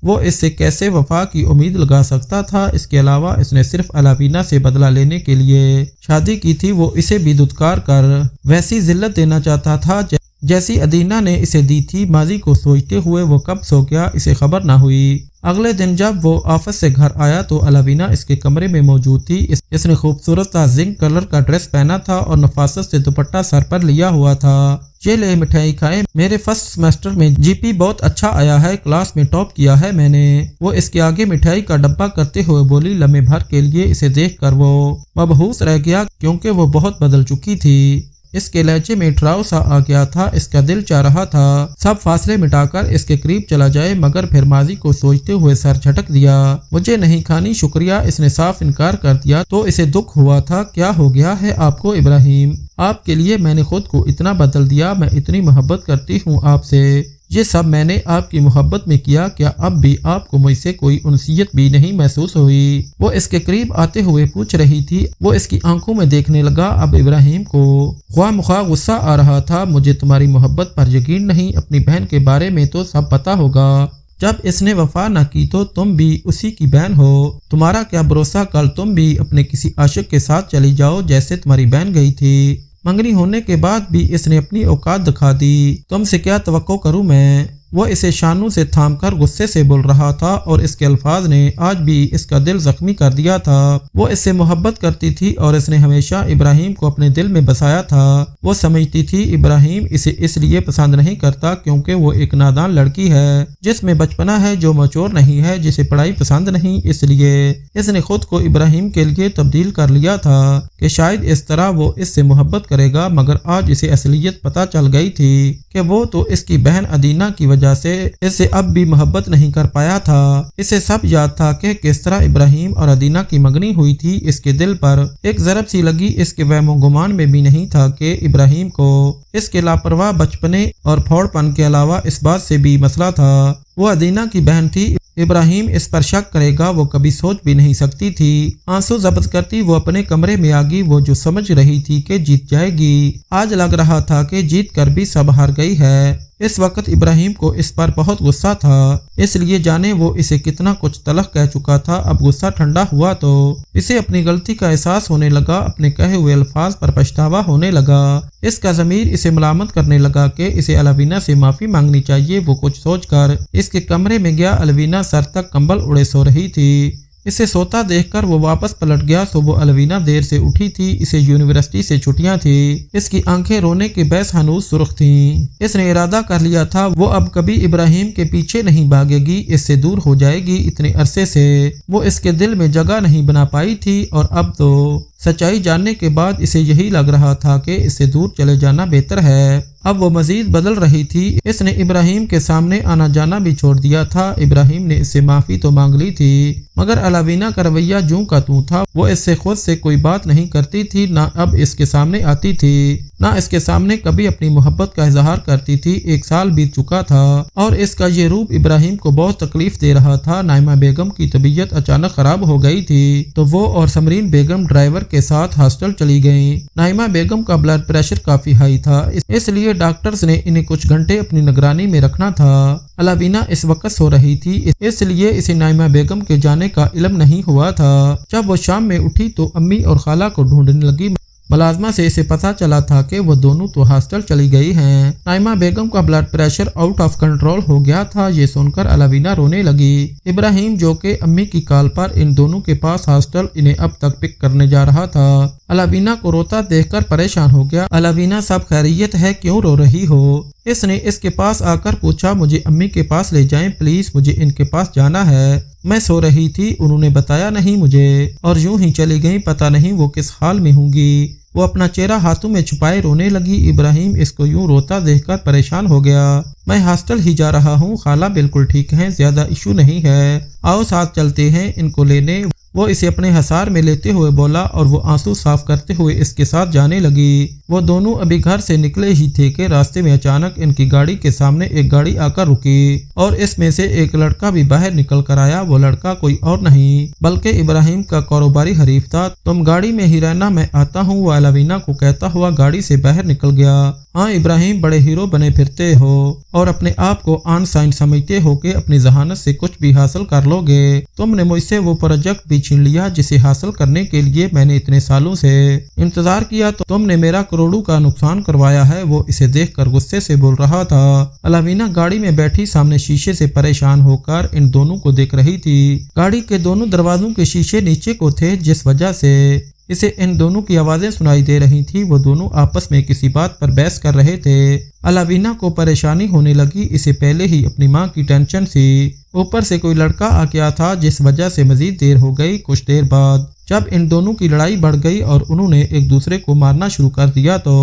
वो इससे कैसे वफा की उम्मीद लगा सकता था। इसके अलावा इसने सिर्फ अलावीना से बदला लेने के लिए शादी की थी। वो इसे भी दुत्कार कर वैसी जिल्लत देना चाहता था जैसी अदीना ने इसे दी थी। माजी को सोचते हुए वो कब सो गया इसे खबर ना हुई। अगले दिन जब वो ऑफिस से घर आया तो अलावीना इसके कमरे में मौजूद थी। इसने खूबसूरत सा जिंक कलर का ड्रेस पहना था और नफासत से दुपट्टा सर पर लिया हुआ था। ये ले मिठाई खाए, मेरे फर्स्ट सेमेस्टर में जीपी बहुत अच्छा आया है, क्लास में टॉप किया है मैंने। वो इसके आगे मिठाई का डब्बा करते हुए बोली। लम्हे भर के लिए इसे देखकर वो मबहूस रह गया क्योंकि वो बहुत बदल चुकी थी। इसके लहजे में ठहराव सा आ गया था। इसका दिल चाह रहा था सब फासले मिटाकर इसके करीब चला जाए, मगर फिर माजी को सोचते हुए सर झटक दिया। मुझे नहीं खानी शुक्रिया, इसने साफ इनकार कर दिया। तो इसे दुख हुआ था। क्या हो गया है आपको इब्राहिम? आपके लिए मैंने खुद को इतना बदल दिया। मैं इतनी मोहब्बत करती हूँ आपसे। ये सब मैंने आपकी मोहब्बत में किया। क्या अब भी आपको मुझसे कोई उनसियत भी नहीं महसूस हुई? वो इसके करीब आते हुए पूछ रही थी। वो इसकी आंखों में देखने लगा। अब इब्राहिम को ख्वाह गुस्सा आ रहा था। मुझे तुम्हारी मोहब्बत पर यकीन नहीं, अपनी बहन के बारे में तो सब पता होगा। जब इसने वफा न की तो तुम भी उसी की बहन हो। तुम्हारा क्या भरोसा कल तुम भी अपने किसी आशिक के साथ चली जाओ जैसे तुम्हारी बहन गई थी। मंगनी होने के बाद भी इसने अपनी औकात दिखा दी। तुमसे क्या तवक्को करूं मैं? वो इसे शानों से थामकर गुस्से से बोल रहा था और इसके अल्फाज ने आज भी इसका दिल जख्मी कर दिया था। वो इससे मोहब्बत करती थी और इसने हमेशा इब्राहिम को अपने दिल में बसाया था। वो समझती थी इब्राहिम इसे इसलिए पसंद नहीं करता क्योंकि वो एक नादान लड़की है जिसमें बचपना है, जो मैच्योर नहीं है, जिसे पढ़ाई पसंद नहीं। इसलिए इसने खुद को इब्राहिम के लिए तब्दील कर लिया था कि शायद इस तरह वो इससे मोहब्बत करेगा, मगर आज इसे असलियत पता चल गई थी कि वो तो इसकी बहन अदीना की वजह से इससे अब भी मोहब्बत नहीं कर पाया था। इसे सब याद था कि किस तरह इब्राहिम और अदीना की मंगनी हुई थी। इसके दिल पर एक ज़रब सी लगी। इसके वहमो गुमान में भी नहीं था कि इब्राहिम को इसके लापरवाह बचपने और फौड़पन के अलावा इस बात से भी मसला था। वो अदीना की बहन थी, इब्राहिम इस पर शक करेगा वो कभी सोच भी नहीं सकती थी। आंसू जब्त करती वो अपने कमरे में आ गई, वो जो समझ रही थी कि जीत जाएगी। आज लग रहा था कि जीत कर भी सब हार गई है। इस वक्त इब्राहिम को इस पर बहुत गुस्सा था, इसलिए जाने वो इसे कितना कुछ तलख कह चुका था। अब गुस्सा ठंडा हुआ तो इसे अपनी गलती का एहसास होने लगा, अपने कहे हुए अल्फाज पर पछतावा होने लगा। इसका ज़मीर इसे मलामत करने लगा कि इसे अलवीना से माफ़ी मांगनी चाहिए। वो कुछ सोचकर इसके कमरे में गया। अलवीना सर तक कंबल उड़े सो रही थी। इसे सोता देखकर वो वापस पलट गया। सुबह अलवीना देर से उठी थी, इसे यूनिवर्सिटी से छुट्टियां थी। इसकी आंखें रोने के बहस हनूज सुर्ख थीं। इसने इरादा कर लिया था वो अब कभी इब्राहिम के पीछे नहीं भागेगी, इससे दूर हो जाएगी। इतने अरसे से वो इसके दिल में जगह नहीं बना पाई थी और अब तो सच्चाई जानने के बाद इसे यही लग रहा था कि इससे दूर चले जाना बेहतर है। अब वो मजीद बदल रही थी। इसने इब्राहिम के सामने आना जाना भी छोड़ दिया था। इब्राहिम ने इससे माफी तो मांग ली थी, मगर अलवीना का रवैया जूं का तूं था। वो इससे खुद से कोई बात नहीं करती थी, ना अब इसके सामने आती थी, ना इसके सामने कभी अपनी मोहब्बत का इजहार करती थी। 1 साल बीत चुका था और इसका ये रूप इब्राहिम को बहुत तकलीफ दे रहा था। नाइमा बेगम की तबीयत अचानक खराब हो गई थी तो वो और समरीन बेगम ड्राइवर के साथ हॉस्टल चली गईं। नाइमा बेगम का ब्लड प्रेशर काफी हाई था, इसलिए डॉक्टर्स ने इन्हें कुछ घंटे अपनी निगरानी में रखना था। अलवीना इस वक्त सो रही थी, इसलिए इसे नाइमा बेगम के जाने का इल्म नहीं हुआ था। जब वो शाम में उठी तो अम्मी और खाला को ढूंढने लगी। मुलाजमा से इसे पता चला था कि वो दोनों तो हॉस्टल चली गई हैं। नाइमा बेगम का blood pressure out of control हो गया था। ये सुनकर अलवीना रोने लगी। इब्राहिम जो कि अम्मी की कॉल पर इन दोनों के पास हॉस्टल इन्हें अब तक पिक करने जा रहा था, अलवीना को रोता देखकर परेशान हो गया। अलवीना सब खैरियत है, क्यों रो रही हो? इसने इसके पास आकर पूछा। मुझे अम्मी के पास ले जाएं प्लीज, मुझे इनके पास जाना है। मैं सो रही थी, उन्होंने बताया नहीं मुझे और यूं ही चली गई। पता नहीं वो किस हाल में होंगी। वो अपना चेहरा हाथों में छुपाए रोने लगी। इब्राहिम इसको यूं रोता देखकर परेशान हो गया। मैं हॉस्टल ही जा रहा हूँ, खाला बिल्कुल ठीक है, ज्यादा इशू नहीं है, आओ साथ चलते हैं इनको लेने। वो इसे अपने हसार में लेते हुए बोला और वो आंसू साफ करते हुए इसके साथ जाने लगी। वो दोनों अभी घर से निकले ही थे कि रास्ते में अचानक इनकी गाड़ी के सामने एक गाड़ी आकर रुकी और इसमें से एक लड़का भी बाहर निकल कर आया। वो लड़का कोई और नहीं बल्कि इब्राहिम का कारोबारी हरीफ था। तुम गाड़ी में ही रहना, मैं आता हूँ, वो अलवीना को कहता हुआ गाड़ी से बाहर निकल गया। हाँ इब्राहिम, बड़े हीरो बने फिरते हो और अपने आप को आन साइन समझते हो कि अपनी जहानत से कुछ भी हासिल कर लोगे। तुमने मुझसे वो प्रोजेक्ट भी छीन लिया जिसे हासिल करने के लिए मैंने इतने सालों से इंतजार किया, तो तुमने मेरा करोड़ों का नुकसान करवाया है। वो इसे देखकर गुस्से से बोल रहा था। अलवीना गाड़ी में बैठी सामने शीशे से परेशान होकर इन दोनों को देख रही थी। गाड़ी के दोनों दरवाजों के शीशे नीचे को थे, जिस वजह से इसे इन दोनों की आवाजें सुनाई दे रही थी। वो दोनों आपस में किसी बात पर बहस कर रहे थे। अलवीना को परेशानी होने लगी। इसे पहले ही अपनी माँ की टेंशन थी, ऊपर से कोई लड़का आ गया था जिस वजह से मजीद देर हो गई। कुछ देर बाद जब इन दोनों की लड़ाई बढ़ गई और उन्होंने एक दूसरे को मारना शुरू कर दिया तो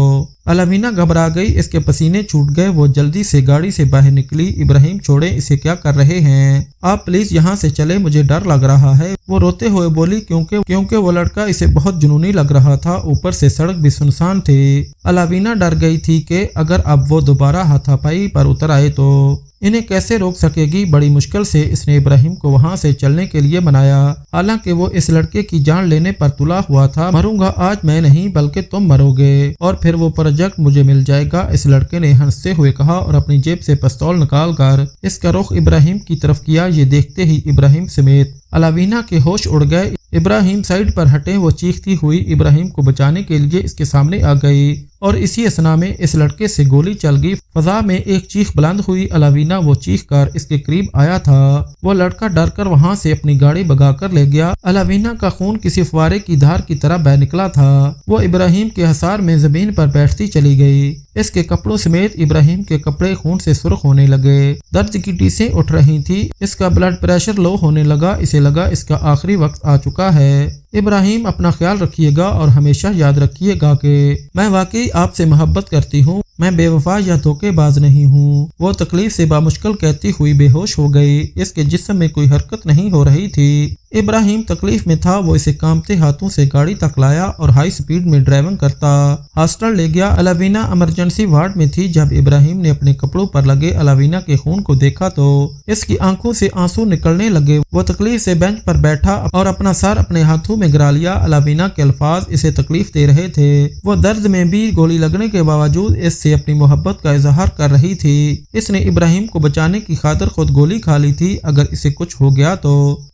अलवीना घबरा गई, इसके पसीने छूट गए। वो जल्दी से गाड़ी से बाहर निकली। इब्राहिम छोड़े, इसे क्या कर रहे हैं आप, प्लीज यहाँ से चले, मुझे डर लग रहा है, वो रोते हुए बोली, क्योंकि वो लड़का इसे बहुत जुनूनी लग रहा था। ऊपर से सड़क भी सुनसान थी। अलवीना डर गई थी कि अगर अब वो दोबारा हाथापाई पर उतर आए तो इन्हें कैसे रोक सकेगी। बड़ी मुश्किल से इसने इब्राहिम को वहां से चलने के लिए मनाया। हालांकि वो इस लड़के की जान लेने पर तुला हुआ था। मरूंगा आज मैं नहीं बल्कि तुम मरोगे और फिर वो प्रोजेक्ट मुझे मिल जाएगा, इस लड़के ने हंसते हुए कहा और अपनी जेब से पिस्तौल निकालकर इसका रुख इब्राहिम की तरफ किया। ये देखते ही इब्राहिम समेत अलवीना के होश उड़ गए। इब्राहिम साइड पर हटे। वो चीखती हुई इब्राहिम को बचाने के लिए इसके सामने आ गई और इसी असना में इस लड़के से गोली चल गई। फजा में एक चीख बुलंद हुई। अलवीना वो चीख कर इसके करीब आया था। वो लड़का डर कर वहाँ से अपनी गाड़ी भगाकर ले गया। अलवीना का खून किसी फुवारे की धार की तरह बह निकला था। वो इब्राहिम के हसार में जमीन पर बैठती चली गई। इसके कपड़ों समेत इब्राहिम के कपड़े खून से सुर्ख होने लगे। दर्द की टीसें उठ रही थी। इसका ब्लड प्रेशर लो होने लगा। इसे लगा इसका आखिरी वक्त आ चुका है। इब्राहिम, अपना ख्याल रखिएगा और हमेशा याद रखिएगा कि मैं वाकई आपसे मोहब्बत करती हूँ, मैं बेवफा या धोखेबाज नहीं हूँ। वो तकलीफ से बामुश्किल कहती हुई बेहोश हो गई। इसके जिस्म में कोई हरकत नहीं हो रही थी। इब्राहिम तकलीफ में था। वो इसे कांपते हाथों से गाड़ी तक लाया और हाई स्पीड में ड्राइविंग करता हॉस्टल ले गया। अलावीना इमरजेंसी वार्ड में थी। जब इब्राहिम ने अपने कपड़ों पर लगे अलावीना के खून को देखा तो इसकी आंखों से आंसू निकलने लगे। वो तकलीफ से बेंच पर बैठा और अपना सर अपने हाथों में गिरा लिया। अलावीना के अल्फाज इसे तकलीफ दे रहे थे। वो दर्द में भी गोली लगने के बावजूद इससे अपनी मोहब्बत का इजहार कर रही थी। इसने इब्राहिम को बचाने की खातिर खुद गोली खा ली थी। अगर इसे कुछ हो गया तो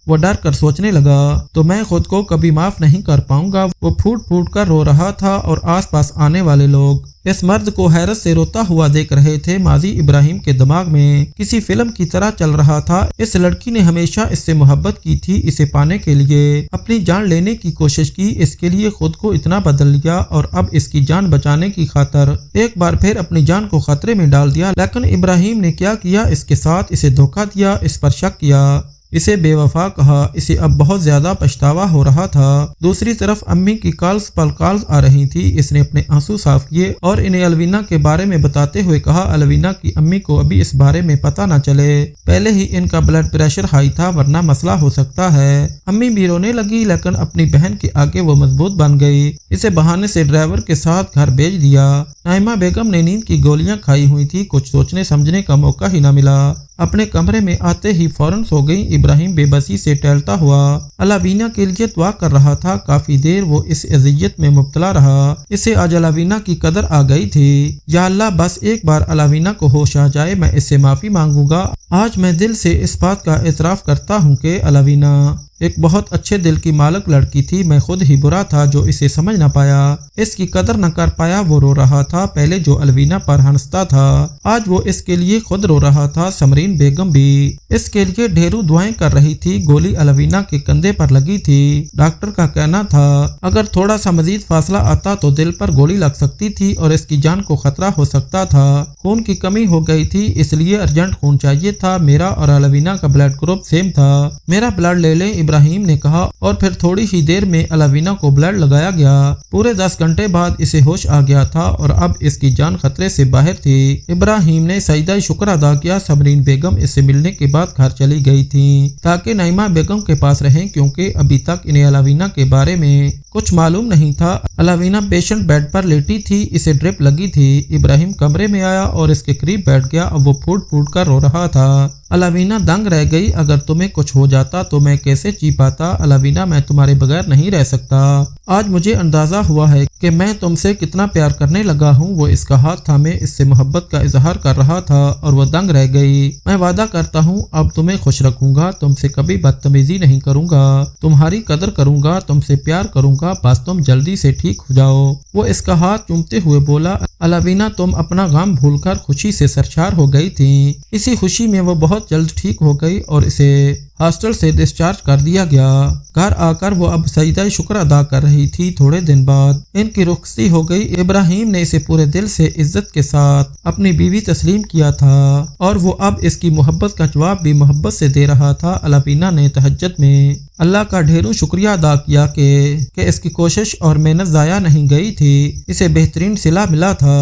वो डर कर सोचने लगा तो मैं खुद को कभी माफ नहीं कर पाऊंगा। वो फूट फूट कर रो रहा था और आसपास आने वाले लोग इस मर्द को हैरत से रोता हुआ देख रहे थे। माजी इब्राहिम के दिमाग में किसी फिल्म की तरह चल रहा था। इस लड़की ने हमेशा इससे मोहब्बत की थी। इसे पाने के लिए अपनी जान लेने की कोशिश की। इसके लिए खुद को इतना बदल लिया और अब इसकी जान बचाने की खातिर एक बार फिर अपनी जान को खतरे में डाल दिया। लेकिन इब्राहिम ने क्या किया इसके साथ? इसे धोखा दिया, इस पर शक किया, इसे बेवफा कहा। इसे अब बहुत ज्यादा पछतावा हो रहा था। दूसरी तरफ अम्मी की कॉल्स पर कॉल्स आ रही थी। इसने अपने आंसू साफ किए और इन्हें अलवीना के बारे में बताते हुए कहा अलवीना की अम्मी को अभी इस बारे में पता न चले। पहले ही इनका ब्लड प्रेशर हाई था वरना मसला हो सकता है। अम्मी भी रोने लगी लेकिन अपनी बहन के आगे वो मजबूत बन गई। इसे बहाने से ड्राइवर के साथ घर भेज दिया। नाइमा बेगम ने नींद की गोलियां खाई हुई थी। कुछ सोचने समझने का मौका ही न मिला। अपने कमरे में आते ही फौरन सो गई। इब्राहिम बेबसी से टहलता हुआ अलावीना के लिए दुआ कर रहा था। काफी देर वो इस अजियत में मुब्तला रहा। इसे आज अलावीना की कदर आ गई थी। या अल्लाह बस एक बार अलावीना को होश आ जाए, मैं इससे माफी मांगूंगा। आज मैं दिल से इस बात का एतराफ करता हूँ कि अलावीना एक बहुत अच्छे दिल की मालिक लड़की थी। मैं खुद ही बुरा था जो इसे समझ न पाया, इसकी कदर न कर पाया। वो रो रहा था। पहले जो अलवीना पर हंसता था आज वो इसके लिए खुद रो रहा था। समरीन बेगम भी इसके लिए ढेरों दुआएं कर रही थी। गोली अलवीना के कंधे पर लगी थी। डॉक्टर का कहना था अगर थोड़ा सा मजीद फासला आता तो दिल पर गोली लग सकती थी और इसकी जान को खतरा हो सकता था। खून की कमी हो गई थी इसलिए अर्जेंट खून चाहिए था। मेरा और अलवीना का ब्लड ग्रुप सेम था। मेरा ब्लड ले लें, इब्राहिम ने कहा और फिर थोड़ी ही देर में अलवीना को ब्लड लगाया गया। पूरे 10 घंटे बाद इसे होश आ गया था और अब इसकी जान खतरे से बाहर थी। इब्राहिम ने सजदा शुक्र अदा किया। समरीन बेगम इससे मिलने के बाद घर चली गई थी ताकि नाइमा बेगम के पास रहें क्योंकि अभी तक इन्हें अलवीना के बारे में कुछ मालूम नहीं था। अलवीना पेशेंट बेड पर लेटी थी। इसे ड्रिप लगी थी। इब्राहिम कमरे में आया और इसके करीब बैठ गया। अब वो फूट फूट कर रो रहा था। अलवीना दंग रह गई। अगर तुम्हें कुछ हो जाता तो मैं कैसे जी पाता? अलवीना मैं तुम्हारे बगैर नहीं रह सकता। आज मुझे अंदाजा हुआ है कि मैं तुमसे कितना प्यार करने लगा हूँ। वो इसका हाथ थामे इससे मोहब्बत का इजहार कर रहा था और वो दंग रह गई। मैं वादा करता हूँ अब तुम्हें खुश रखूंगा, तुमसे कभी बदतमीजी नहीं करूंगा, तुम्हारी कदर करूंगा, तुमसे प्यार करूंगा, बस तुम जल्दी से ठीक हो जाओ। वो इसका हाथ चूमते हुए बोला अलवीना तुम अपना गम भूलकर खुशी से सरशार हो गई थी। इसी खुशी में वो बहुत जल्द ठीक हो गई और इसे हॉस्टल से डिस्चार्ज कर दिया गया। घर आकर वो अब सजदा शुक्र अदा कर रही थी। थोड़े दिन बाद इनकी रुखसती हो गई। इब्राहिम ने इसे पूरे दिल से इज्जत के साथ अपनी बीवी तस्लीम किया था और वो अब इसकी मोहब्बत का जवाब भी मोहब्बत से दे रहा था। अलवीना ने तहज्जुद में अल्लाह का ढेरों शुक्रिया अदा किया कि इसकी कोशिश और मेहनत जाया नहीं गई थी। इसे बेहतरीन सिला मिला था।